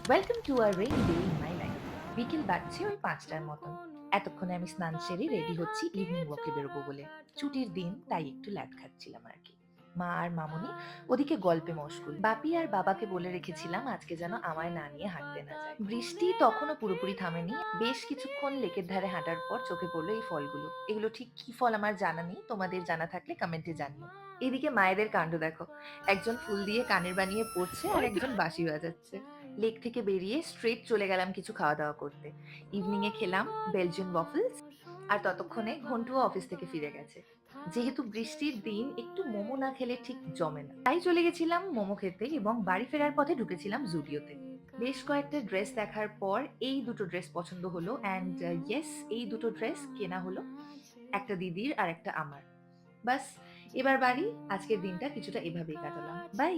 Welcome to a rainy day in my life. বিকেল বাজছে ওই ৫টার মতন। এতক্ষণে আমি স্নান সেরে রেডি হচ্ছি ইভিনিং ওয়াকে বেরোবো বলে। ছুটির দিন, তাই একটু ল্যাদ খাচ্ছিলাম আর কি। মা আর মামুনি ওদিকে গল্পে মশগুল। বাপি আর বাবাকে বলে রেখেছিলাম আজকে যেন আমায় না নিয়ে হাঁটতে না যায়। বৃষ্টি তখনও পুরোপুরি থামেনি। বেশ কিছুক্ষণ লেকের ধারে হাঁটার পর চোখে পড়লো এই ফলগুলো। এগুলো ঠিক কি ফল আমার জানা নেই, তোমাদের জানা থাকলে কমেন্টে জানিও। এদিকে মায়েদের কাণ্ড দেখো, একজন ফুল দিয়ে কানের বানিয়ে পড়ছে আর একজন বাঁশি বাজাচ্ছে। লেক থেকে বেরিয়ে স্ট্রেট চলে গেলাম কিছু খাওয়া দাওয়া করতে। ইভিনিং এ খেলাম বেলজিয়ান ওয়াফলস, আর ততক্ষণে ঘন্টুও অফিস থেকে ফিরে গেছে। যেহেতু বৃষ্টির দিন, একটু মোমো না খেলে ঠিক জমে না, তাই চলে গেছিলাম মোমো খেতে এবং বাড়ি ফেরার পথে ঢুকেছিলাম জুডিওতে। বেশ কয়েকটা ড্রেস দেখার পর এই দুটো ড্রেস পছন্দ হলো অ্যান্ড ইয়েস, এই দুটো ড্রেস কেনা হলো, একটা দিদির আর একটা আমার। বাস, এবার বাড়ি। আজকের দিনটা কিছুটা এভাবেই কাটালাম। বাই।